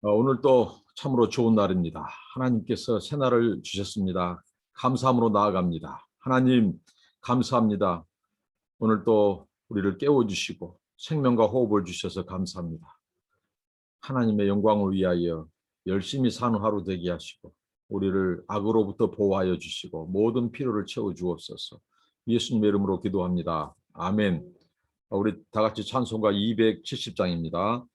오늘 또 참으로 좋은 날입니다. 하나님께서 새 날을 주셨습니다. 감사함으로 나아갑니다. 하나님 감사합니다. 오늘 또 우리를 깨워주시고 생명과 호흡을 주셔서 감사합니다. 하나님의 영광을 위하여 열심히 사는 하루 되게 하시고 우리를 악으로부터 보호하여 주시고 모든 필요를 채워 주옵소서. 예수님의 이름으로 기도합니다. 아멘. 우리 다 같이 찬송가 270장입니다.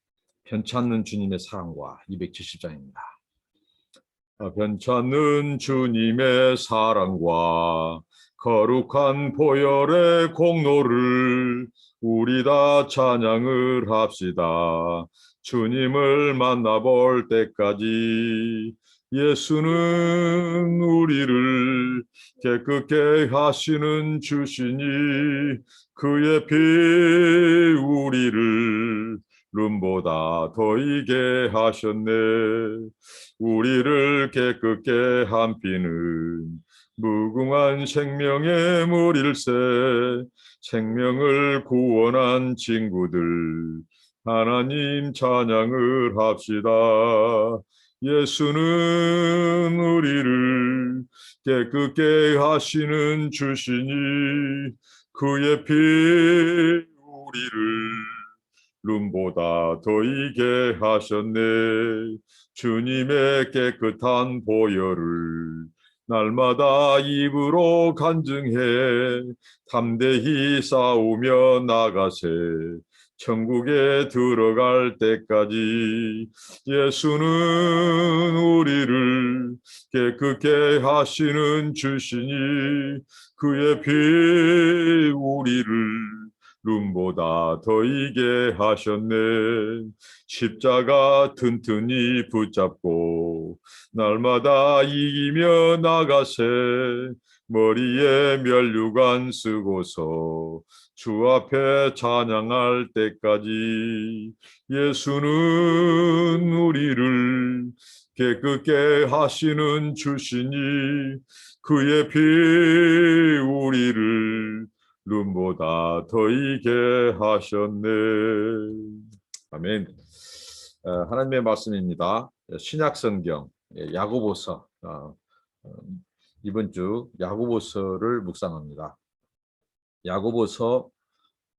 변찮는 주님의 사랑과 270장입니다. 변찮는 주님의 사랑과 거룩한 보혈의 공로를 우리 다 찬양을 합시다. 주님을 만나볼 때까지 예수는 우리를 깨끗게 하시는 주시니 그의 피 우리를 룸보다 더 이게 하셨네. 우리를 깨끗게 한 피는 무궁한 생명의 물일세. 생명을 구원한 친구들 하나님 찬양을 합시다. 예수는 우리를 깨끗게 하시는 주시니 그의 피 우리를 룸보다 더 이게 하셨네. 주님의 깨끗한 보혈을 날마다 입으로 간증해 담대히 싸우며 나가세. 천국에 들어갈 때까지 예수는 우리를 깨끗게 하시는 주시니 그의 피 우리를 룸보다 더 이게 하셨네. 십자가 튼튼히 붙잡고 날마다 이기며 나가세. 머리에 면류관 쓰고서 주 앞에 찬양할 때까지 예수는 우리를 깨끗게 하시는 주시니 그의 피 우리를 룸보다 더 이게 하셨네. 아멘. 하나님의 말씀입니다. 신약성경 야고보서 이번 주 야고보서를 묵상합니다. 야고보서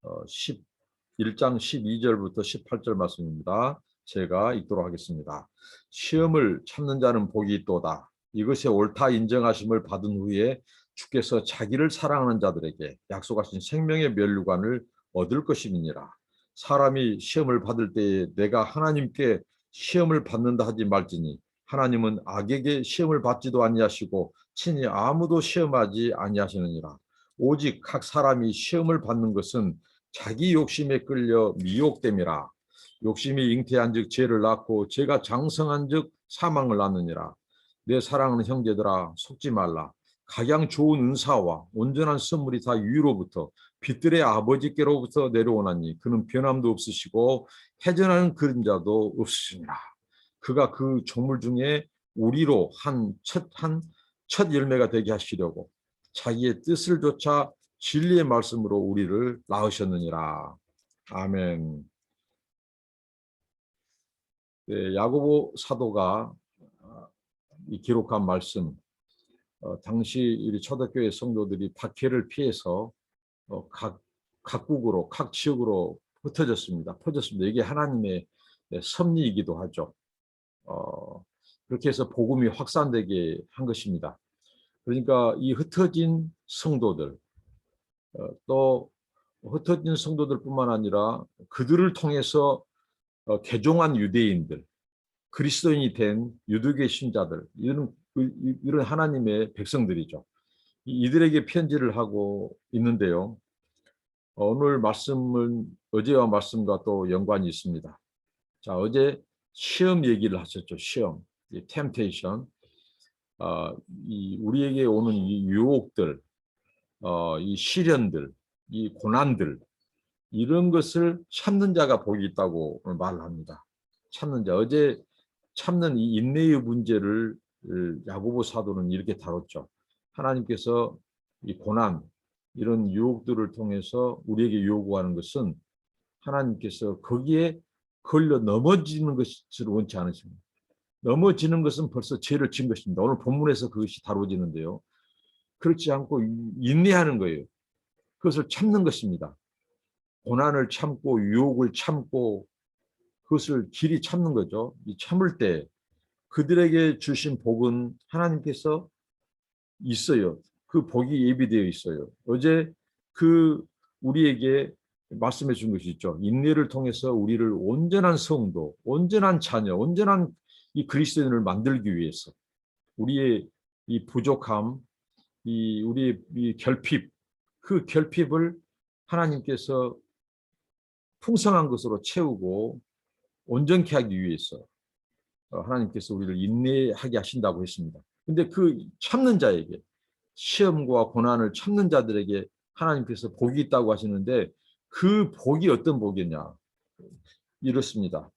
11장 12절부터 18절 말씀입니다. 제가 읽도록 하겠습니다. 시험을 참는 자는 복이 있도다. 이것이 옳다 인정하심을 받은 후에 주께서 자기를 사랑하는 자들에게 약속하신 생명의 면류관을 얻을 것임이니라. 사람이 시험을 받을 때에 내가 하나님께 시험을 받는다 하지 말지니 하나님은 악에게 시험을 받지도 아니하시고 친히 아무도 시험하지 아니하시느니라. 오직 각 사람이 시험을 받는 것은 자기 욕심에 끌려 미혹됨이라. 욕심이 잉태한즉 죄를 낳고 죄가 장성한즉 사망을 낳느니라. 내 사랑하는 형제들아 속지 말라. 가장 좋은 은사와 온전한 선물이 다 위로부터 빛들의 아버지께로부터 내려오나니 그는 변함도 없으시고 해전하는 그림자도 없으시니라. 그가 그 종물 중에 우리로 첫 열매가 되게 하시려고 자기의 뜻을 좇아 진리의 말씀으로 우리를 낳으셨느니라. 아멘. 네, 야고보 사도가 이 기록한 말씀, 당시 우리 초대교회 성도들이 박해를 피해서 각국으로 각 지역으로 흩어졌습니다. 퍼졌습니다. 이게 하나님의 섭리이기도 하죠. 그렇게 해서 복음이 확산되게 한 것입니다. 그러니까 이 흩어진 성도들, 또 흩어진 성도들뿐만 아니라 그들을 통해서 개종한 유대인들, 그리스도인이 된 유대계 신자들, 이런 하나님의 백성들이죠. 이들에게 편지를 하고 있는데요. 오늘 말씀은 어제와 말씀과 또 연관이 있습니다. 자, 어제 시험 얘기를 하셨죠. 시험, temptation. 우리에게 오는 이 유혹들, 이 시련들, 이 고난들, 이런 것을 참는 자가 복이 있다고 말을 합니다. 참는 자. 어제 참는 이 인내의 문제를 야고보 사도는 이렇게 다뤘죠. 하나님께서 이 고난, 이런 유혹들을 통해서 우리에게 요구하는 것은 하나님께서 거기에 걸려 넘어지는 것을 원치 않으십니다. 넘어지는 것은 벌써 죄를 진 것입니다. 오늘 본문에서 그것이 다뤄지는데요. 그렇지 않고 인내하는 거예요. 그것을 참는 것입니다. 고난을 참고 유혹을 참고 그것을 길이 참는 거죠. 이 참을 때 그들에게 주신 복은 하나님께서 있어요. 그 복이 예비되어 있어요. 어제 그 우리에게 말씀해 준 것이 있죠. 인내를 통해서 우리를 온전한 성도, 온전한 자녀, 온전한 이 그리스도인을 만들기 위해서 우리의 이 부족함, 이 우리의 이 결핍, 그 결핍을 하나님께서 풍성한 것으로 채우고 온전케 하기 위해서 하나님께서 우리를 인내하게 하신다고 했습니다. 근데 그 참는 자에게 시험과 고난을 참는 자들에게 하나님께서 복이 있다고 하시는데 그 복이 어떤 복이냐? 이렇습니다.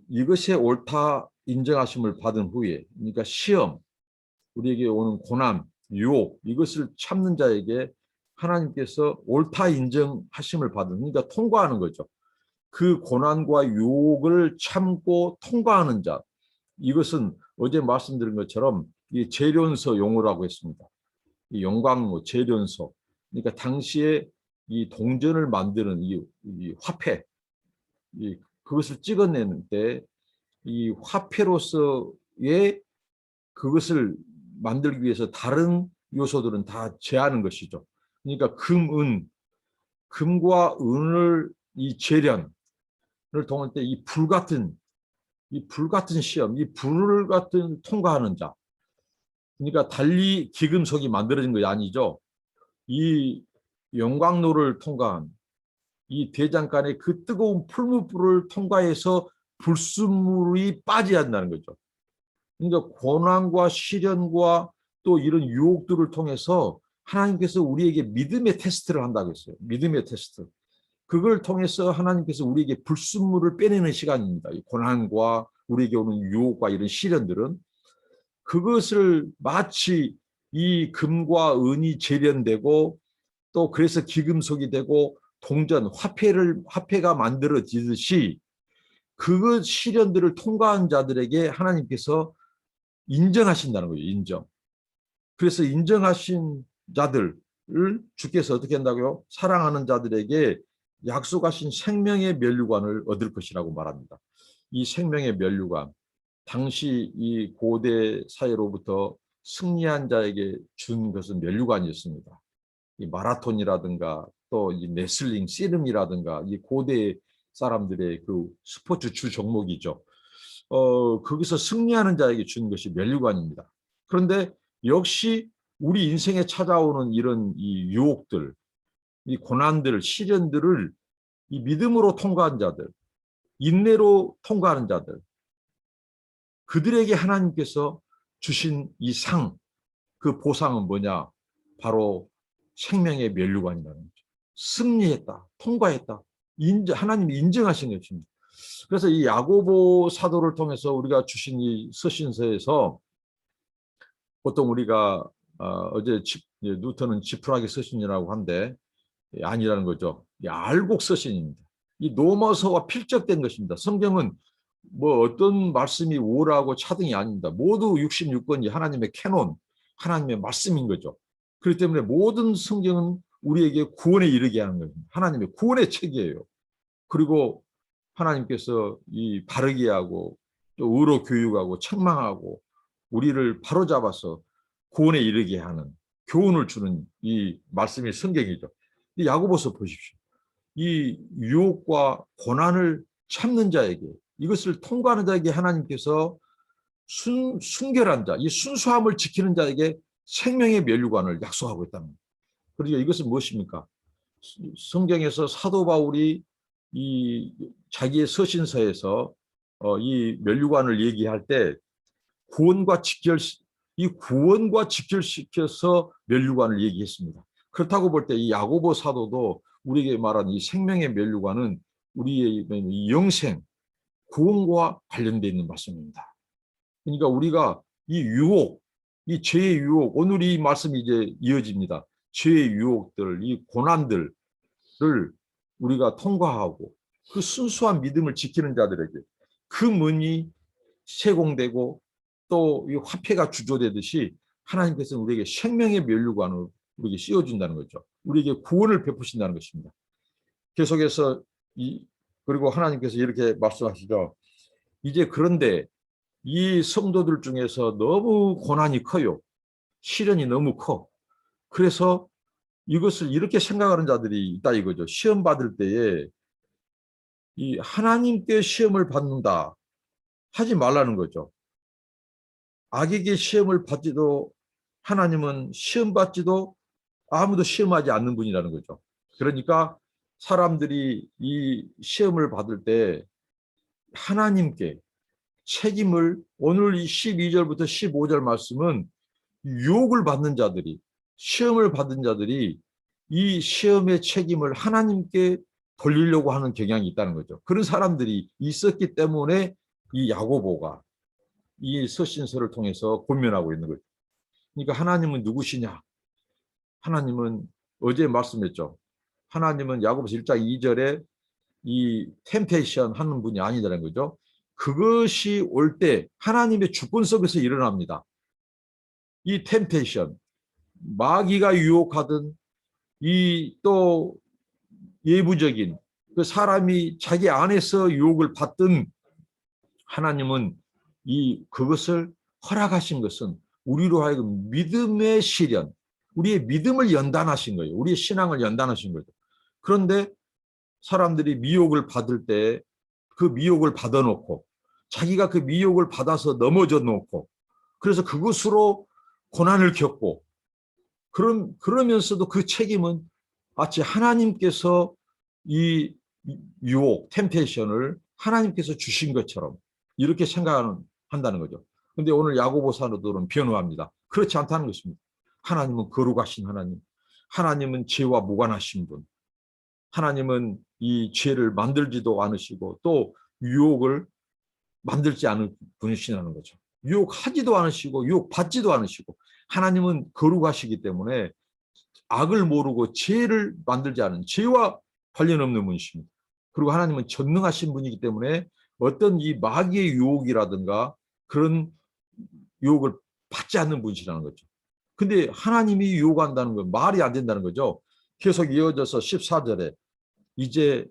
이것이 옳다 인정하심을 받은 후에, 그러니까 시험, 우리에게 오는 고난, 유혹, 이것을 참는 자에게 하나님께서 옳다 인정하심을 받은, 그러니까 통과하는 거죠. 그 고난과 유혹을 참고 통과하는 자, 이것은 어제 말씀드린 것처럼 이 재련소 용어라고 했습니다. 이 영광로, 재련소, 그러니까 당시에 이 동전을 만드는 이 화폐, 그것을 찍어내는 때 이 화폐로서의 그것을 만들기 위해서 다른 요소들은 다 제하는 것이죠. 그러니까 금과 은을 이 재련을 통할 때 이 불같은 시험, 이 불 같은 통과하는 자. 그러니까 달리 기금속이 만들어진 것이 아니죠. 이 영광로를 통과한 이 대장간의 그 뜨거운 풀무불을 통과해서 불순물이 빠져야 한다는 거죠. 그러니까 고난과 시련과 또 이런 유혹들을 통해서 하나님께서 우리에게 믿음의 테스트를 한다고 했어요. 믿음의 테스트. 그걸 통해서 하나님께서 우리에게 불순물을 빼내는 시간입니다. 이 고난과 우리에게 오는 유혹과 이런 시련들은 그것을 마치 이 금과 은이 재련되고 또 그래서 기금속이 되고 동전, 화폐가 만들어지듯이 그 시련들을 통과한 자들에게 하나님께서 인정하신다는 거예요. 인정. 그래서 인정하신 자들을 주께서 어떻게 한다고요? 사랑하는 자들에게 약속하신 생명의 면류관을 얻을 것이라고 말합니다. 이 생명의 면류관, 당시 이 고대 사회로부터 승리한 자에게 준 것은 면류관이었습니다. 이 마라톤이라든가 또 이 레슬링, 씨름이라든가 이 고대 사람들의 그 스포츠 주 종목이죠. 거기서 승리하는 자에게 준 것이 면류관입니다. 그런데 역시 우리 인생에 찾아오는 이런 이 유혹들, 이 고난들, 시련들을 이 믿음으로 통과한 자들, 인내로 통과하는 자들, 그들에게 하나님께서 주신 이 상, 그 보상은 뭐냐? 바로 생명의 면류관이라는 거죠. 승리했다, 통과했다. 하나님이 인정하신 것입니다. 그래서 이 야고보 사도를 통해서 우리가 주신 이 서신서에서 보통 우리가 어제 뉴턴은 지푸라기 서신이라고 한데 아니라는 거죠. 알곡 서신입니다. 이 노머서와 필적된 것입니다. 성경은 뭐 어떤 말씀이 우월하고 차등이 아닙니다. 모두 66권이 하나님의 캐논, 하나님의 말씀인 거죠. 그렇기 때문에 모든 성경은 우리에게 구원에 이르게 하는 거예요. 하나님의 구원의 책이에요. 그리고 하나님께서 이 바르게 하고 또 의로 교육하고 책망하고 우리를 바로잡아서 구원에 이르게 하는 교훈을 주는 이 말씀이 성경이죠. 이 야고보서 보십시오. 이 유혹과 고난을 참는 자에게 이것을 통과하는 자에게 하나님께서 순결한 자, 이 순수함을 지키는 자에게 생명의 면류관을 약속하고 있다는 겁니다. 그러니까 이것은 무엇입니까? 성경에서 사도 바울이 이 자기의 서신서에서 이 면류관을 얘기할 때 구원과 직결시켜서 면류관을 얘기했습니다. 그렇다고 볼 때 이 야고보 사도도 우리에게 말한 이 생명의 면류관은 우리의 이 영생, 구원과 관련되어 있는 말씀입니다. 그러니까 우리가 이 유혹, 이 죄의 유혹, 오늘 이 말씀이 이제 이어집니다. 죄의 유혹들, 이 고난들을 우리가 통과하고 그 순수한 믿음을 지키는 자들에게 그 문이 세공되고 또 이 화폐가 주조되듯이 하나님께서는 우리에게 생명의 면류관을 우리에게 씌워준다는 거죠. 우리에게 구원을 베푸신다는 것입니다. 계속해서 그리고 하나님께서 이렇게 말씀하시죠. 이제 그런데 이 성도들 중에서 너무 고난이 커요. 시련이 너무 커. 그래서 이것을 이렇게 생각하는 자들이 있다 이거죠. 시험 받을 때에 이 하나님께 시험을 받는다 하지 말라는 거죠. 악에게 시험을 받지도 하나님은 시험 받지도 아무도 시험하지 않는 분이라는 거죠. 그러니까 사람들이 이 시험을 받을 때 하나님께 책임을 오늘 이 12절부터 15절 말씀은 유혹을 받는 자들이 시험을 받은 자들이 이 시험의 책임을 하나님께 돌리려고 하는 경향이 있다는 거죠. 그런 사람들이 있었기 때문에 이 야고보가 이 서신서를 통해서 권면하고 있는 거죠. 그러니까 하나님은 누구시냐? 하나님은 어제 말씀했죠. 하나님은 야고보서 1장 2절에 이 템페이션 하는 분이 아니라는 거죠. 그것이 올 때 하나님의 주권 속에서 일어납니다. 이 템페이션, 마귀가 유혹하든 이 또 예부적인 그 사람이 자기 안에서 유혹을 받든 하나님은 그것을 허락하신 것은 우리로 하여금 믿음의 시련, 우리의 믿음을 연단하신 거예요. 우리의 신앙을 연단하신 거죠. 그런데 사람들이 미혹을 받을 때 그 미혹을 받아놓고 자기가 그 미혹을 받아서 넘어져 놓고 그래서 그것으로 고난을 겪고 그러면서도 그 책임은 마치 하나님께서 이 유혹, 템페이션을 하나님께서 주신 것처럼 이렇게 생각한다는 거죠. 근데 오늘 야고보 사도들은 변호합니다. 그렇지 않다는 것입니다. 하나님은 거룩하신 하나님, 하나님은 죄와 무관하신 분, 하나님은 이 죄를 만들지도 않으시고 또 유혹을 만들지 않은 분이시라는 거죠. 유혹하지도 않으시고 유혹받지도 않으시고 하나님은 거룩하시기 때문에 악을 모르고 죄를 만들지 않은 죄와 관련 없는 분이십니다. 그리고 하나님은 전능하신 분이기 때문에 어떤 이 마귀의 유혹이라든가 그런 유혹을 받지 않는 분이시라는 거죠. 근데 하나님이 유혹한다는 건 말이 안 된다는 거죠. 계속 이어져서 14절에 이제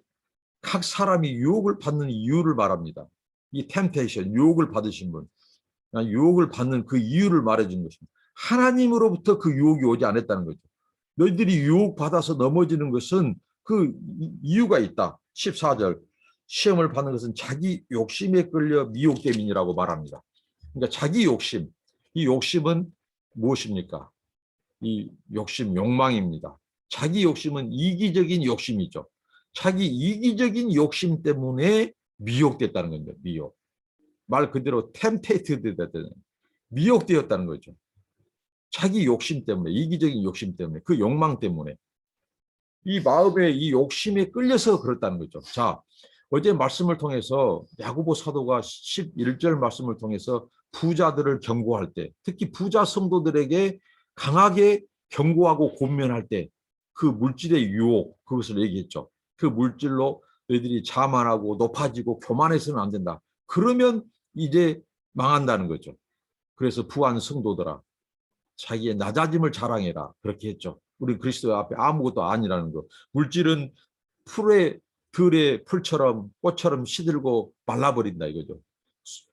각 사람이 유혹을 받는 이유를 말합니다. 이 템페이션, 유혹을 받으신 분, 유혹을 받는 그 이유를 말해주는 것입니다. 하나님으로부터 그 유혹이 오지 않았다는 거죠. 너희들이 유혹받아서 넘어지는 것은 그 이유가 있다. 14절, 시험을 받는 것은 자기 욕심에 끌려 미혹됨이라고 말합니다. 그러니까 자기 욕심, 이 욕심은 무엇입니까? 이 욕심, 욕망입니다. 자기 욕심은 이기적인 욕심이죠. 자기 이기적인 욕심 때문에 미혹됐다는 겁니다. 미혹. 말 그대로 템페이트드 됐다는 미혹되었다는 거죠. 자기 욕심 때문에, 이기적인 욕심 때문에, 그 욕망 때문에 이 마음의 이 욕심에 끌려서 그렇다는 거죠. 자, 어제 말씀을 통해서 야고보 사도가 11절 말씀을 통해서 부자들을 경고할 때, 특히 부자 성도들에게 강하게 경고하고 권면할 때 그 물질의 유혹, 그것을 얘기했죠. 그 물질로 너희들이 자만하고 높아지고 교만해서는 안 된다. 그러면 이제 망한다는 거죠. 그래서 부한 성도들아, 자기의 낮아짐을 자랑해라. 그렇게 했죠. 우리 그리스도 앞에 아무것도 아니라는 거. 물질은 풀의 들의 풀처럼 꽃처럼 시들고 말라버린다 이거죠.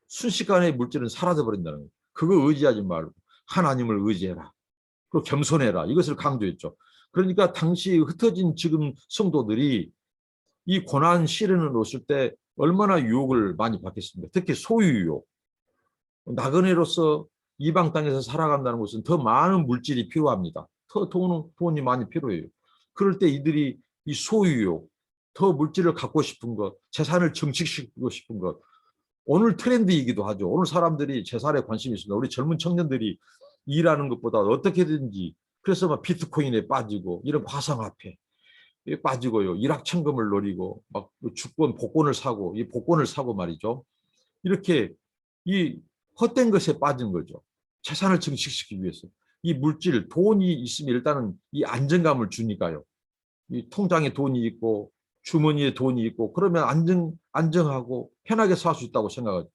순식간에 물질은 사라져버린다는 거예요. 그거 의지하지 말고 하나님을 의지해라. 그리고 겸손해라. 이것을 강조했죠. 그러니까 당시 흩어진 지금 성도들이 이 고난 시련을 놓을 때 얼마나 유혹을 많이 받겠습니까? 특히 소유 유혹. 나그네로서 이방 땅에서 살아간다는 것은 더 많은 물질이 필요합니다. 더 돈이 많이 필요해요. 그럴 때 이들이 이 소유욕, 더 물질을 갖고 싶은 것, 재산을 증식시키고 싶은 것, 오늘 트렌드이기도 하죠. 오늘 사람들이 재산에 관심이 있습니다. 우리 젊은 청년들이 일하는 것보다 어떻게든지 그래서 막 비트코인에 빠지고 이런 가상화폐에 빠지고요. 일확천금을 노리고 막 주권, 복권을 사고 이 복권을 사고 말이죠. 이렇게 이 헛된 것에 빠진 거죠. 재산을 증식시키기 위해서. 이 물질, 돈이 있으면 일단은 이 안정감을 주니까요. 이 통장에 돈이 있고 주머니에 돈이 있고 그러면 안정하고 편하게 살 수 있다고 생각하죠.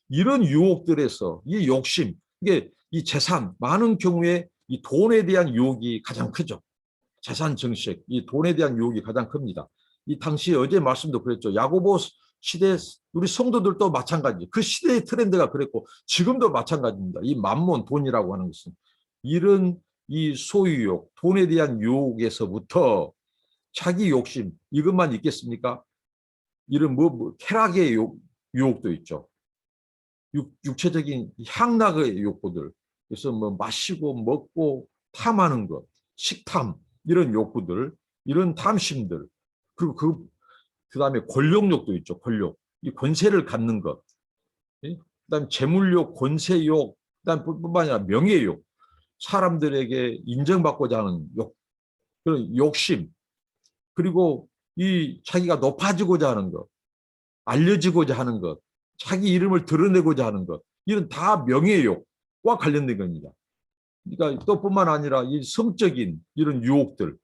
이런 유혹들에서 이 욕심, 이게 이 재산, 많은 경우에 이 돈에 대한 유혹이 가장 크죠. 재산 증식, 이 돈에 대한 유혹이 가장 큽니다. 이 당시 어제 말씀도 그랬죠. 야고보 시대 우리 성도들도 마찬가지. 그 시대의 트렌드가 그랬고 지금도 마찬가지입니다. 이 만몬 돈이라고 하는 것은 이런 이 소유욕, 돈에 대한 유혹에서부터 자기 욕심 이것만 있겠습니까? 이런 쾌락의 유혹도 있죠. 육체적인 향락의 욕구들. 그래서 뭐 마시고 먹고 탐하는 것, 식탐 이런 욕구들, 이런 탐심들. 그리고 그다음에 권력욕도 있죠. 권력. 이 권세를 갖는 것. 그다음에 재물욕, 권세욕, 그다음 뿐만 아니라 명예욕. 사람들에게 인정받고자 하는 그런 욕심. 그리고 이 자기가 높아지고자 하는 것, 알려지고자 하는 것, 자기 이름을 드러내고자 하는 것, 이런 다 명예욕과 관련된 겁니다. 그러니까 또 뿐만 아니라 이 성적인 이런 유혹들,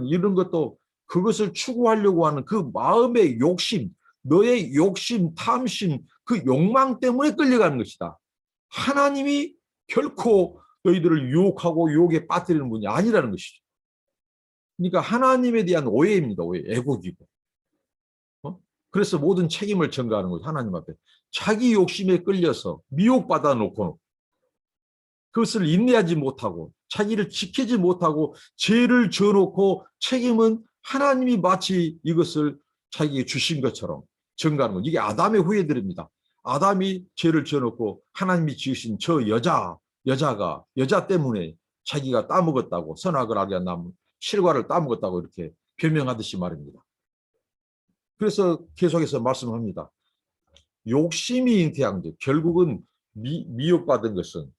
이런 것도 그것을 추구하려고 하는 그 마음의 욕심, 너의 욕심, 탐심, 그 욕망 때문에 끌려가는 것이다. 하나님이 결코 너희들을 유혹하고 유혹에 빠뜨리는 분이 아니라는 것이죠. 그러니까 하나님에 대한 오해입니다. 오해, 애국이고. 그래서 모든 책임을 전가하는 거죠. 하나님 앞에. 자기 욕심에 끌려서 미혹받아 놓고 그것을 인내하지 못하고 자기를 지키지 못하고 죄를 져놓고 책임은 하나님이 마치 이것을 자기에게 주신 것처럼 전가하는 거죠. 이게 아담의 후예들입니다. 아담이 죄를 지어놓고 하나님이 지으신 저 여자 때문에 자기가 따먹었다고, 선악을 알게 한 나무 실과를 따먹었다고 이렇게 변명하듯이 말입니다. 그래서 계속해서 말씀합니다. 욕심이 잉태한 것, 결국은 미혹받은 것은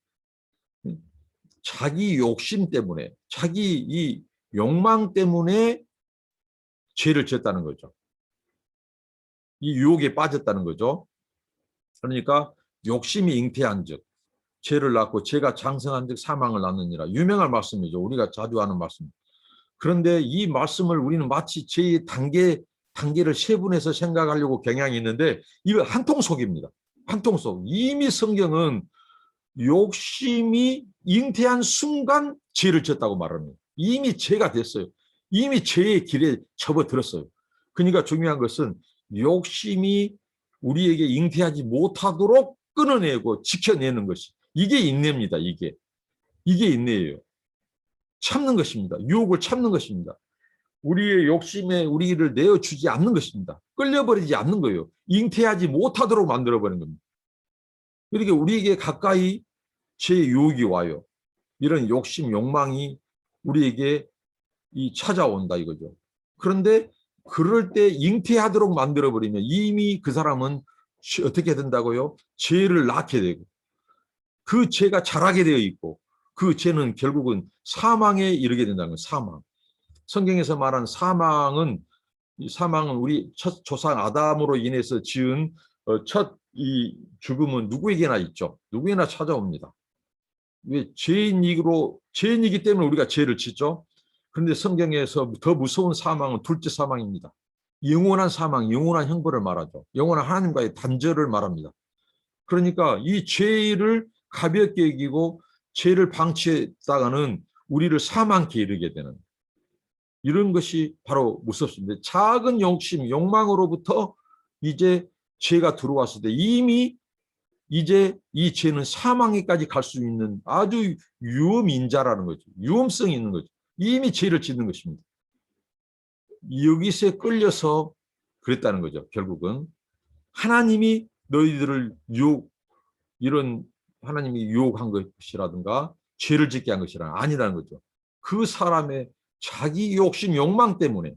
자기 욕심 때문에, 자기 이 욕망 때문에 죄를 지었다는 거죠. 이 유혹에 빠졌다는 거죠. 그러니까 욕심이 잉태한 즉, 죄를 낳고 죄가 장성한 즉 사망을 낳느니라. 유명한 말씀이죠. 우리가 자주 하는 말씀. 그런데 이 말씀을 우리는 마치 죄의 단계를 세분해서 생각하려고 경향이 있는데 이거 한통속입니다. 한통속. 이미 성경은 욕심이 잉태한 순간 죄를 졌다고 말합니다. 이미 죄가 됐어요. 이미 죄의 길에 접어들었어요. 그러니까 중요한 것은 욕심이 우리에게 잉태하지 못하도록 끊어내고 지켜내는 것이 이게 인내입니다. 이게 인내예요. 참는 것입니다. 유혹을 참는 것입니다. 우리의 욕심에 우리를 내어주지 않는 것입니다. 끌려버리지 않는 거예요. 잉태하지 못하도록 만들어버리는 겁니다. 이렇게 우리에게 가까이 제 유혹이 와요. 이런 욕심, 욕망이 우리에게 찾아온다 이거죠. 그런데 그럴 때 잉태하도록 만들어버리면 이미 그 사람은 어떻게 된다고요? 죄를 낳게 되고 그 죄가 자라게 되어 있고 그 죄는 결국은 사망에 이르게 된다는 거예요. 사망. 성경에서 말한 사망은 우리 첫 조상 아담으로 인해서 지은 첫 이 죽음은 누구에게나 있죠. 누구에나 찾아옵니다. 왜 죄인이기 때문에 우리가 죄를 짓죠. 그런데 성경에서 더 무서운 사망은 둘째 사망입니다. 영원한 사망, 영원한 형벌을 말하죠. 영원한 하나님과의 단절을 말합니다. 그러니까 이 죄를 가볍게 여기고 죄를 방치했다가는 우리를 사망케 이르게 되는 이런 것이 바로 무섭습니다. 작은 욕심, 욕망으로부터 이제 죄가 들어왔을 때 이미 이제 이 죄는 사망에까지 갈 수 있는 아주 유험인자라는 거죠. 유험성이 있는 거죠. 이미 죄를 짓는 것입니다. 여기서 끌려서 그랬다는 거죠. 결국은 하나님이 너희들을 이런 하나님이 유혹한 것이라든가 죄를 짓게 한 것이라 아니라는 거죠. 그 사람의 자기 욕심, 욕망 때문에.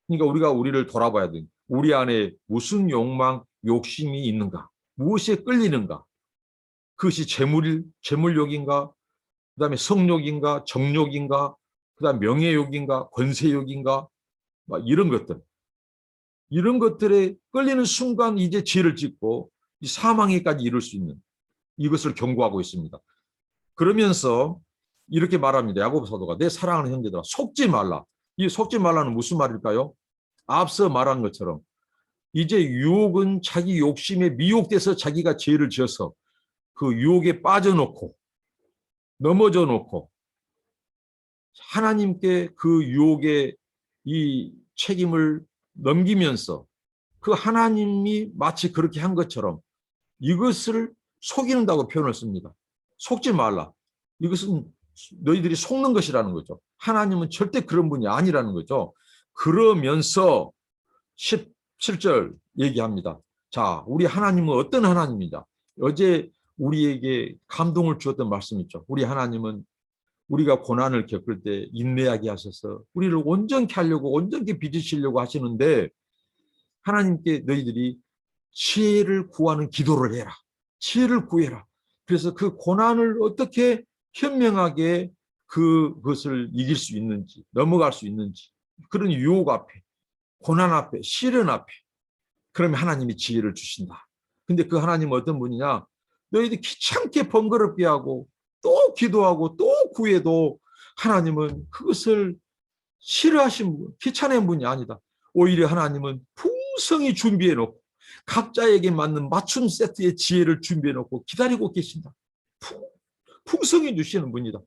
그러니까 우리가 우리를 돌아봐야 돼. 우리 안에 무슨 욕망, 욕심이 있는가? 무엇에 끌리는가? 그것이 재물욕인가? 그다음에 성욕인가? 정욕인가? 그다음 명예욕인가? 권세욕인가? 막 이런 것들. 이런 것들에 끌리는 순간 이제 죄를 짓고 사망에까지 이를 수 있는 이것을 경고하고 있습니다. 그러면서 이렇게 말합니다. 야고보 사도가 내 사랑하는 형제들아 속지 말라. 이 속지 말라는 무슨 말일까요? 앞서 말한 것처럼 이제 유혹은 자기 욕심에 미혹돼서 자기가 죄를 지어서 그 유혹에 빠져놓고 넘어져 놓고 하나님께 그 유혹의 이 책임을 넘기면서 그 하나님이 마치 그렇게 한 것처럼 이것을 속이는다고 표현을 씁니다. 속지 말라. 이것은 너희들이 속는 것이라는 거죠. 하나님은 절대 그런 분이 아니라는 거죠. 그러면서 17절 얘기합니다. 자, 우리 하나님은 어떤 하나님이냐? 어제 우리에게 감동을 주었던 말씀 있죠. 우리 하나님은 우리가 고난을 겪을 때 인내하게 하셔서 우리를 온전케 하려고 온전케 빚으시려고 하시는데 하나님께 너희들이 지혜를 구하는 기도를 해라. 지혜를 구해라. 그래서 그 고난을 어떻게 현명하게 그것을 이길 수 있는지, 넘어갈 수 있는지, 그런 유혹 앞에, 고난 앞에, 시련 앞에, 그러면 하나님이 지혜를 주신다. 근데 그 하나님은 어떤 분이냐? 너희들 귀찮게 번거롭게 하고 또 기도하고 또 구해도 하나님은 그것을 싫어하신 분, 귀찮은 분이 아니다. 오히려 하나님은 풍성히 준비해 놓고 각자에게 맞는 맞춤 세트의 지혜를 준비해 놓고 기다리고 계신다. 풍성히 주시는 분이다.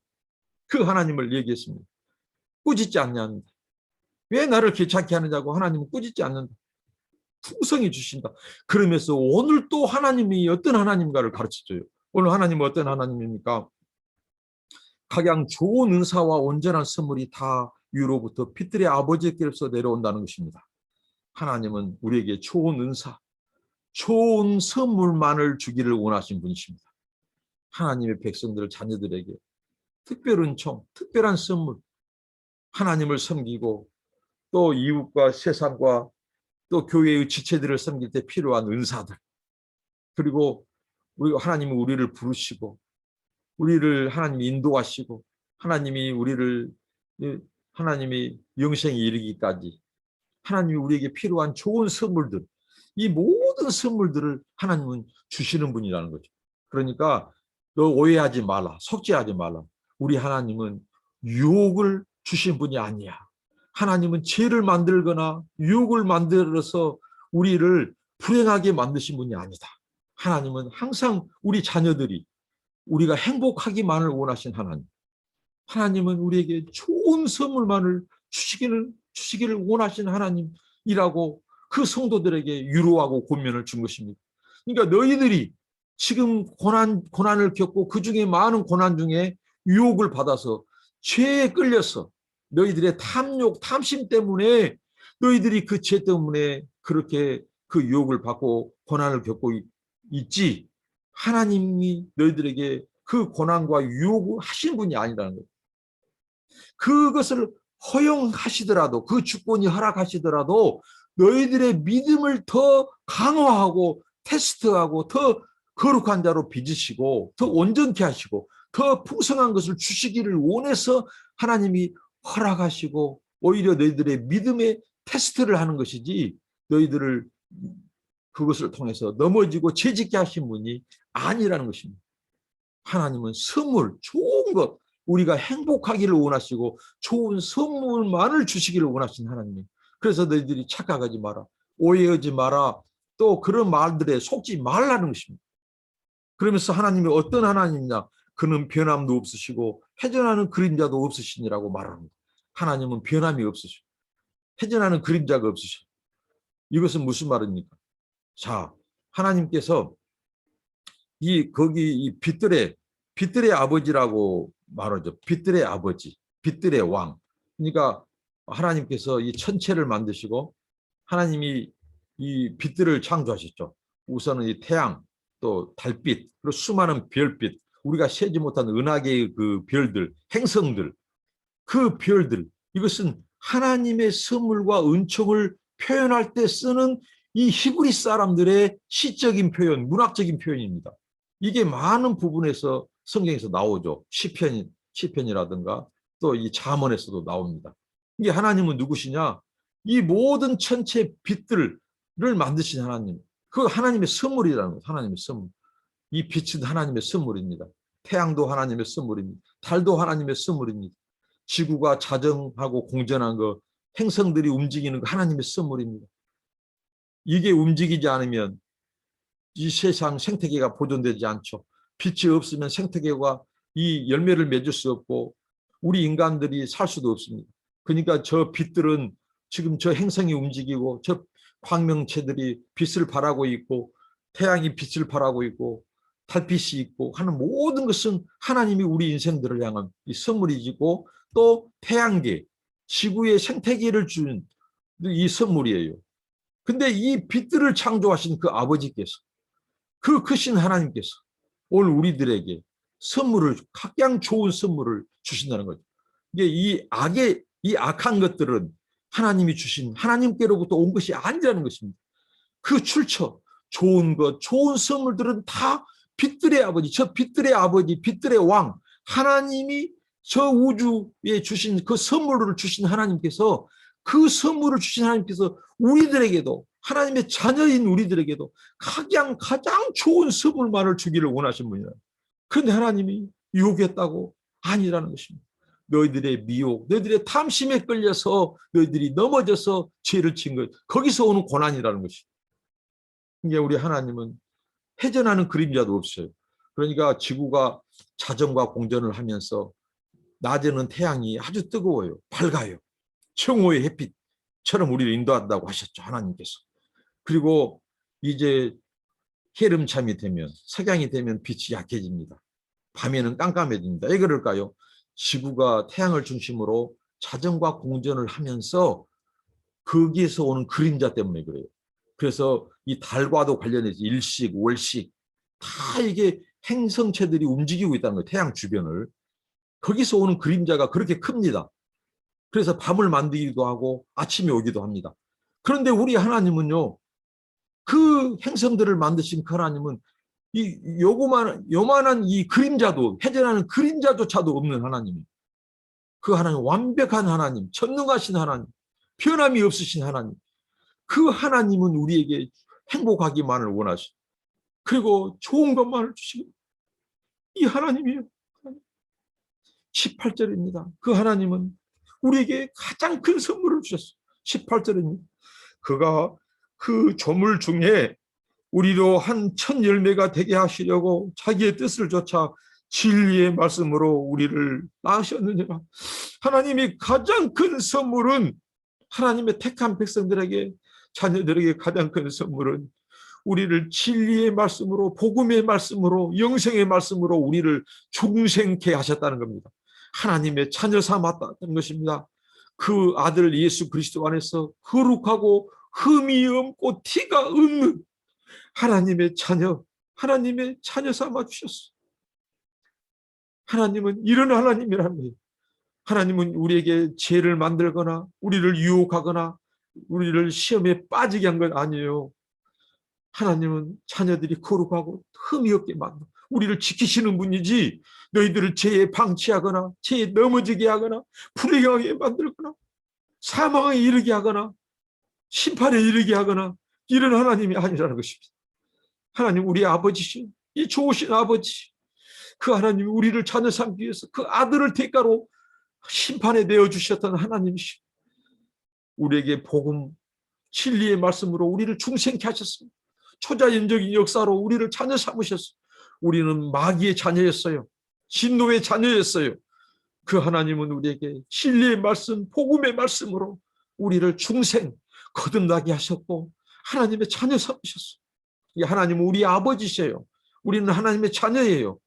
그 하나님을 얘기했습니다. 꾸짖지 않냐는데 왜 나를 귀찮게 하느냐고 하나님은 꾸짖지 않는다. 풍성히 주신다. 그러면서 오늘 또 하나님이 어떤 하나님인가를 가르쳐줘요. 오늘 하나님은 어떤 하나님입니까? 각양 좋은 은사와 온전한 선물이 다 위로부터 빛들의 아버지께로서 내려온다는 것입니다. 하나님은 우리에게 좋은 은사, 좋은 선물만을 주기를 원하신 분이십니다. 하나님의 백성들, 자녀들에게 특별한 총, 특별한 선물, 하나님을 섬기고 또 이웃과 세상과 또 교회의 지체들을 섬길 때 필요한 은사들, 그리고 우리 하나님은 우리를 부르시고 우리를 하나님이 인도하시고 하나님이 영생에 이르기까지 하나님이 우리에게 필요한 좋은 선물들, 이 모든 선물들을 하나님은 주시는 분이라는 거죠. 그러니까 너 오해하지 말라, 속죄하지 말라. 우리 하나님은 유혹을 주신 분이 아니야. 하나님은 죄를 만들거나 유혹을 만들어서 우리를 불행하게 만드신 분이 아니다. 하나님은 항상 우리 자녀들이 우리가 행복하기만을 원하신 하나님. 하나님은 우리에게 좋은 선물만을 주시기를 원하신 하나님이라고 그 성도들에게 위로하고 권면을 준 것입니다. 그러니까 너희들이 지금 고난을 겪고 그 중에 많은 고난 중에 유혹을 받아서 죄에 끌려서 너희들의 탐욕, 탐심 때문에 너희들이 그 죄 때문에 그렇게 그 유혹을 받고 고난을 겪고 있지 하나님이 너희들에게 그 고난과 유혹을 하신 분이 아니라는 거예요. 그것을 허용하시더라도 그 주권이 허락하시더라도 너희들의 믿음을 더 강화하고 테스트하고 더 거룩한 자로 빚으시고 더 온전케 하시고 더 풍성한 것을 주시기를 원해서 하나님이 허락하시고 오히려 너희들의 믿음의 테스트를 하는 것이지 너희들을 그것을 통해서 넘어지고 죄짓게 하신 분이 아니라는 것입니다. 하나님은 선물, 좋은 것, 우리가 행복하기를 원하시고 좋은 선물만을 주시기를 원하신 하나님. 그래서 너희들이 착각하지 마라. 오해하지 마라. 또 그런 말들에 속지 말라는 것입니다. 그러면서 하나님이 어떤 하나님이냐? 그는 변함도 없으시고 회전하는 그림자도 없으시니라고 말합니다. 하나님은 변함이 없으시고 회전하는 그림자가 없으시고 이것은 무슨 말입니까? 자, 하나님께서 거기 빛들의 아버지라고 말하죠. 빛들의 아버지, 빛들의 왕. 그러니까 하나님께서 이 천체를 만드시고 하나님이 이 빛들을 창조하셨죠. 우선은 이 태양, 또 달빛, 그리고 수많은 별빛, 우리가 세지 못한 은하계의 그 별들, 행성들, 그 별들, 이것은 하나님의 선물과 은총을 표현할 때 쓰는 이 히브리 사람들의 시적인 표현, 문학적인 표현입니다. 이게 많은 부분에서 성경에서 나오죠. 시편이라든가 또 이 잠언에서도 나옵니다. 이게 하나님은 누구시냐? 이 모든 천체 빛들을 만드신 하나님. 그 하나님의 선물이라는 거예요. 하나님의 선물. 이 빛은 하나님의 선물입니다. 태양도 하나님의 선물입니다. 달도 하나님의 선물입니다. 지구가 자정하고 공전한 거 행성들이 움직이는 거 하나님의 선물입니다. 이게 움직이지 않으면 이 세상 생태계가 보존되지 않죠. 빛이 없으면 생태계가 이 열매를 맺을 수 없고 우리 인간들이 살 수도 없습니다. 그러니까 저 빛들은 지금 저 행성이 움직이고 저 광명체들이 빛을 발하고 있고 태양이 빛을 발하고 있고 달빛이 있고 하는 모든 것은 하나님이 우리 인생들을 향한 이 선물이고 또 태양계, 지구의 생태계를 준 이 선물이에요. 근데 이 빛들을 창조하신 그 아버지께서 그 크신 하나님께서 오늘 우리들에게 선물을 각양 좋은 선물을 주신다는 거죠. 이게 이 악한 것들은 하나님이 주신 하나님께로부터 온 것이 아니라는 것입니다. 그 출처 좋은 것 좋은 선물들은 다 빛들의 아버지 저 빛들의 아버지 빛들의 왕 하나님이 저 우주에 주신 그 선물을 주신 하나님께서 그 선물을 주신 하나님께서 우리들에게도 하나님의 자녀인 우리들에게도 가장 좋은 선물만을 주기를 원하신 분이라. 그런데 하나님이 유혹했다고 아니라는 것입니다. 너희들의 미혹, 너희들의 탐심에 끌려서 너희들이 넘어져서 죄를 진 것, 거기서 오는 고난이라는 것입니다. 이게 우리 하나님은 회전하는 그림자도 없어요. 그러니까 지구가 자전과 공전을 하면서 낮에는 태양이 아주 뜨거워요. 밝아요. 청호의 햇빛처럼 우리를 인도한다고 하셨죠. 하나님께서. 그리고 이제 해름참이 되면 석양이 되면 빛이 약해집니다. 밤에는 깜깜해집니다. 왜 그럴까요? 지구가 태양을 중심으로 자전과 공전을 하면서 거기에서 오는 그림자 때문에 그래요. 그래서 이 달과도 관련해서 일식, 월식 다 이게 행성체들이 움직이고 있다는 거예요. 태양 주변을. 거기서 오는 그림자가 그렇게 큽니다. 그래서 밤을 만들기도 하고 아침이 오기도 합니다. 그런데 우리 하나님은요. 그 행성들을 만드신 그 하나님은 요만한 이 그림자도 회전하는 그림자조차도 없는 하나님이에요. 그 하나님 완벽한 하나님, 전능하신 하나님, 변함이 없으신 하나님. 그 하나님은 우리에게 행복하기만을 원하시고 그리고 좋은 것만을 주시고 이 하나님이에요. 18절입니다. 그 하나님은 우리에게 가장 큰 선물을 주셨어요. 18절입니다. 그가 그 조물 중에 우리로 한 첫 열매가 되게 하시려고 자기의 뜻을 좇아 진리의 말씀으로 우리를 낳으셨느니라. 하나님이 가장 큰 선물은 하나님의 택한 백성들에게 자녀들에게 가장 큰 선물은 우리를 진리의 말씀으로 복음의 말씀으로 영생의 말씀으로 우리를 중생케 하셨다는 겁니다. 하나님의 자녀 삼았다는 것입니다. 그 아들 예수 그리스도 안에서 거룩하고 흠이 없고 티가 없는 하나님의 자녀 삼아 주셨어. 하나님은 이런 하나님이라는 거예요. 하나님은 우리에게 죄를 만들거나 우리를 유혹하거나 우리를 시험에 빠지게 한 건 아니에요. 하나님은 자녀들이 거룩하고 흠이 없게 만들어 우리를 지키시는 분이지 너희들을 죄에 방치하거나 죄에 넘어지게 하거나 불행하게 만들거나 사망에 이르게 하거나 심판에 이르게 하거나 이런 하나님이 아니라는 것입니다. 하나님 우리 아버지신 이 좋으신 아버지 그 하나님이 우리를 자녀 삼기 위해서 그 아들을 대가로 심판에 내어주셨던 하나님이신 우리에게 복음 진리의 말씀으로 우리를 중생케 하셨습니다. 초자연적인 역사로 우리를 자녀 삼으셨어요. 우리는 마귀의 자녀였어요. 진노의 자녀였어요. 그 하나님은 우리에게 진리의 말씀, 복음의 말씀으로 우리를 중생, 거듭나게 하셨고 하나님의 자녀 삼으셨어요. 하나님은 우리 아버지셔요. 우리는 하나님의 자녀예요.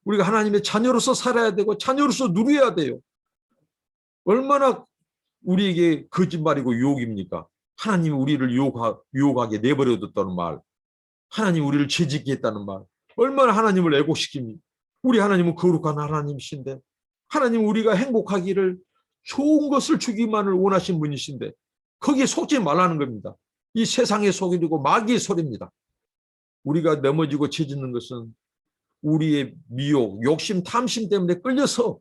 우리가 하나님의 자녀로서 살아야 되고 자녀로서 누려야 돼요. 얼마나 우리에게 거짓말이고 유혹입니까? 하나님이 우리를 유혹하게 내버려뒀다는 말, 하나님 우리를 죄짓게 했다는 말, 얼마나 하나님을 애곡시킵니까? 우리 하나님은 거룩한 하나님이신데 하나님 우리가 행복하기를 좋은 것을 주기만을 원하신 분이신데 거기에 속지 말라는 겁니다. 이 세상의 소리고 마귀의 소리입니다. 우리가 넘어지고 죄짓는 것은 우리의 미혹, 욕심, 탐심 때문에 끌려서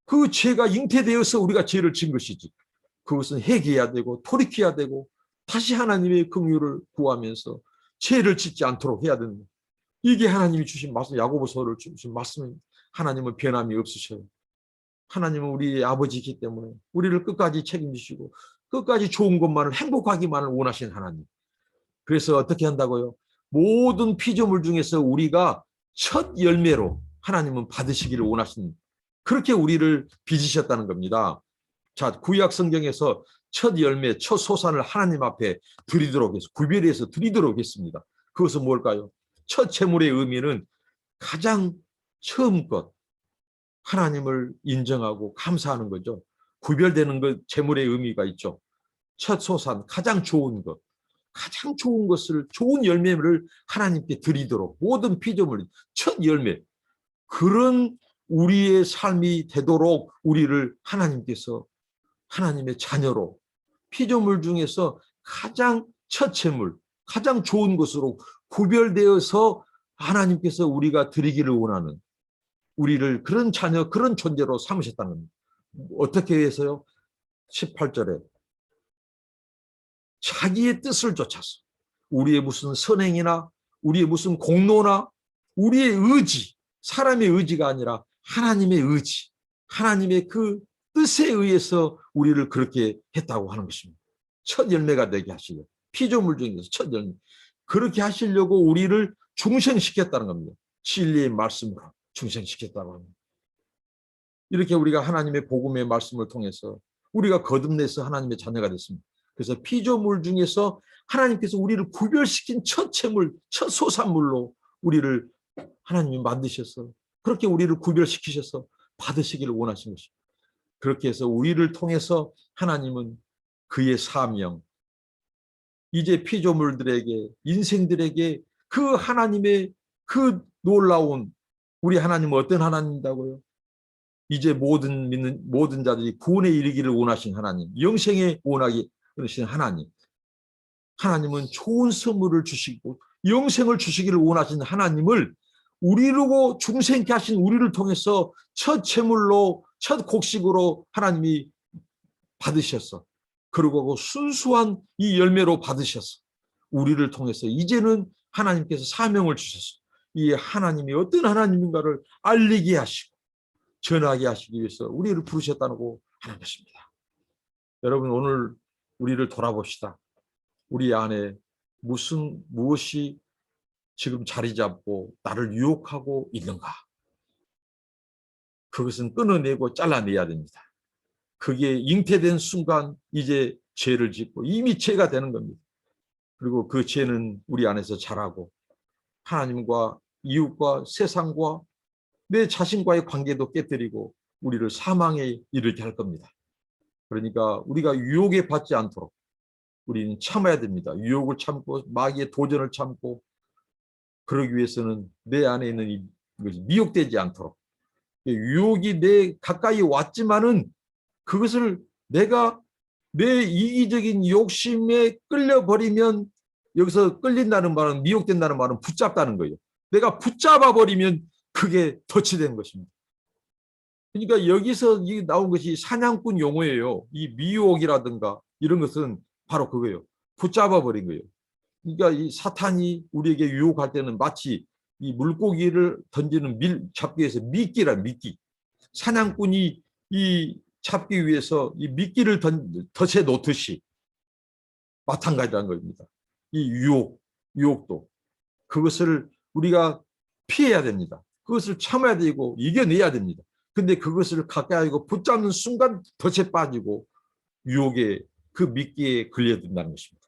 그 죄가 잉태되어서 우리가 죄를 진 것이지. 그것은 회개해야 되고 돌이켜야 되고 다시 하나님의 긍휼을 구하면서 죄를 짓지 않도록 해야 됩니다. 이게 하나님이 주신 말씀, 야고보서를 주신 말씀입니다. 하나님은 변함이 없으셔요. 하나님은 우리의 아버지이기 때문에 우리를 끝까지 책임지시고 끝까지 좋은 것만을 행복하기만을 원하시는 하나님. 그래서 어떻게 한다고요? 모든 피조물 중에서 우리가 첫 열매로 하나님은 받으시기를 원하시는, 그렇게 우리를 빚으셨다는 겁니다. 자, 구약 성경에서 첫 열매, 첫 소산을 하나님 앞에 드리도록 해서 구별해서 드리도록 했습니다. 그것은 뭘까요? 첫 제물의 의미는 가장 처음 것, 하나님을 인정하고 감사하는 거죠. 구별되는 것, 제물의 의미가 있죠. 첫 소산, 가장 좋은 것, 가장 좋은 것을, 좋은 열매를 하나님께 드리도록, 모든 피조물 첫 열매, 그런 우리의 삶이 되도록 우리를 하나님께서 하나님의 자녀로, 피조물 중에서 가장 첫 제물, 가장 좋은 것으로 구별되어서 하나님께서 우리가 드리기를 원하는, 우리를 그런 자녀, 그런 존재로 삼으셨다는 겁니다. 어떻게 해서요? 18절에 자기의 뜻을 쫓아서, 우리의 무슨 선행이나 우리의 무슨 공로나 우리의 의지, 사람의 의지가 아니라 하나님의 의지, 하나님의 그 뜻에 의해서 우리를 그렇게 했다고 하는 것입니다. 첫 열매가 되게 하시려고, 피조물 중에서 첫 열매, 그렇게 하시려고 우리를 중생시켰다는 겁니다. 진리의 말씀으로 중생시켰다고 합니다. 이렇게 우리가 하나님의 복음의 말씀을 통해서 우리가 거듭내서 하나님의 자녀가 됐습니다. 그래서 피조물 중에서 하나님께서 우리를 구별시킨 첫 채물, 첫 소산물로 우리를 하나님이 만드셔서, 그렇게 우리를 구별시키셔서 받으시기를 원하신 것입니다. 그렇게 해서 우리를 통해서 하나님은 그의 사명, 이제 피조물들에게, 인생들에게 그 하나님의 그 놀라운, 우리 하나님은 어떤 하나님이다고요? 이제 모든 자들이 구원에 이르기를 원하신 하나님, 영생에 원하기 원하신 하나님. 하나님은 좋은 선물을 주시고 영생을 주시기를 원하신 하나님을 우리로 중생케 하신 우리를 통해서 첫 제물로, 첫 곡식으로 하나님이 받으셔서, 그리고 순수한 이 열매로 받으셔서 우리를 통해서 이제는 하나님께서 사명을 주셔서 이 하나님이 어떤 하나님인가를 알리게 하시고 전하게 하시기 위해서 우리를 부르셨다고 하는 것입니다. 여러분, 오늘 우리를 돌아봅시다. 우리 안에 무엇이 지금 자리 잡고 나를 유혹하고 있는가? 그것은 끊어내고 잘라내야 됩니다. 그게 잉태된 순간 이제 죄를 짓고 이미 죄가 되는 겁니다. 그리고 그 죄는 우리 안에서 자라고 하나님과 이웃과 세상과 내 자신과의 관계도 깨뜨리고 우리를 사망에 이르게 할 겁니다. 그러니까 우리가 유혹에 받지 않도록 우리는 참아야 됩니다. 유혹을 참고 마귀의 도전을 참고, 그러기 위해서는 내 안에 있는 이것이 미혹되지 않도록, 유혹이 내 가까이 왔지만은 그것을 내가 내 이기적인 욕심에 끌려버리면, 여기서 끌린다는 말은, 미혹된다는 말은 붙잡다는 거예요. 내가 붙잡아 버리면 그게 덫이 된 것입니다. 그러니까 여기서 나온 것이 사냥꾼 용어예요. 이 미혹이라든가 이런 것은 바로 그거예요. 붙잡아 버린 거예요. 그러니까 이 사탄이 우리에게 유혹할 때는 마치 이 물고기를 던지는 잡기 위해서 미끼라, 미끼. 사냥꾼이 이 잡기 위해서 이 미끼를 덫에 놓듯이 마찬가지라는 겁니다. 이 유혹도 그것을 우리가 피해야 됩니다. 그것을 참아야 되고 이겨내야 됩니다. 근데 그것을 가까이 하고 붙잡는 순간 덫에 빠지고 유혹에, 그 미끼에 걸려든다는 것입니다.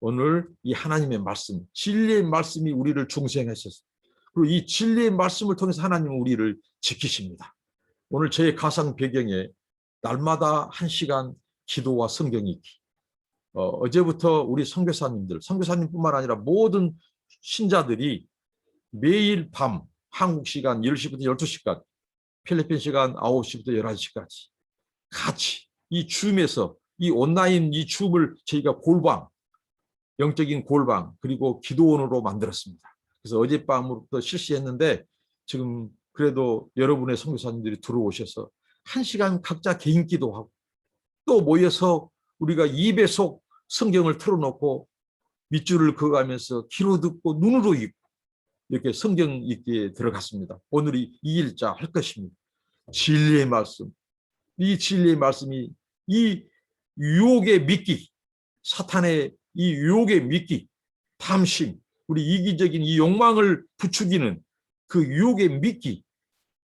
오늘 이 하나님의 말씀, 진리의 말씀이 우리를 중생하셨습니다. 그리고 이 진리의 말씀을 통해서 하나님은 우리를 지키십니다. 오늘 저의 가상 배경에 날마다 1시간 기도와 성경 읽기. 어제부터 우리 선교사님뿐만 아니라 모든 신자들이 매일 밤 한국 시간 10시부터 12시까지, 필리핀 시간 9시부터 11시까지 같이 이 줌에서, 이 온라인 이 줌을 저희가 영적인 골방 그리고 기도원으로 만들었습니다. 그래서 어젯밤부터 실시했는데 지금 그래도 여러분의 선교사님들이 들어오셔서 1시간 각자 개인 기도하고, 또 모여서 우리가 2배속 성경을 틀어놓고 밑줄을 그어가면서 귀로 듣고 눈으로 읽고 이렇게 성경 읽기에 들어갔습니다. 오늘이 2일자 할 것입니다. 진리의 말씀, 이 진리의 말씀이 이 유혹에 믿기, 사탄의 이 유혹에 믿기, 탐심, 우리 이기적인 이 욕망을 부추기는 그 유혹에 믿기,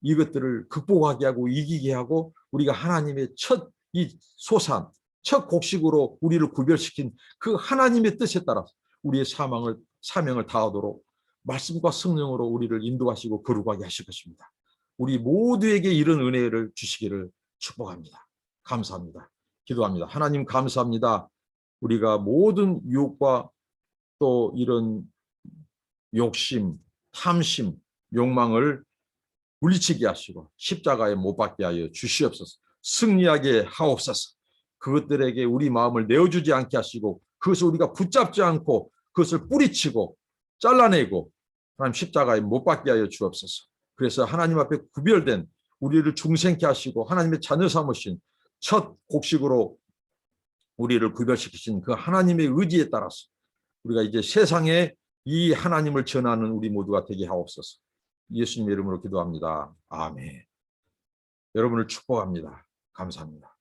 이것들을 극복하게 하고 이기게 하고 우리가 하나님의 첫 이 소산, 첫 곡식으로 우리를 구별시킨 그 하나님의 뜻에 따라서 우리의 사명을 다하도록 말씀과 성령으로 우리를 인도하시고 거룩하게 하실 것입니다. 우리 모두에게 이런 은혜를 주시기를 축복합니다. 감사합니다. 기도합니다. 하나님 감사합니다. 우리가 모든 유혹과 또 이런 욕심, 탐심, 욕망을 물리치게 하시고 십자가에 못 박게 하여 주시옵소서. 승리하게 하옵소서. 그것들에게 우리 마음을 내어주지 않게 하시고 그것을 우리가 붙잡지 않고 그것을 뿌리치고 잘라내고 하나님 십자가에 못 박게 하여 주옵소서. 그래서 하나님 앞에 구별된 우리를 중생케 하시고 하나님의 자녀 삼으신 첫 곡식으로 우리를 구별시키신 그 하나님의 의지에 따라서 우리가 이제 세상에 이 하나님을 전하는 우리 모두가 되게 하옵소서. 예수님의 이름으로 기도합니다. 아멘. 여러분을 축복합니다. 감사합니다.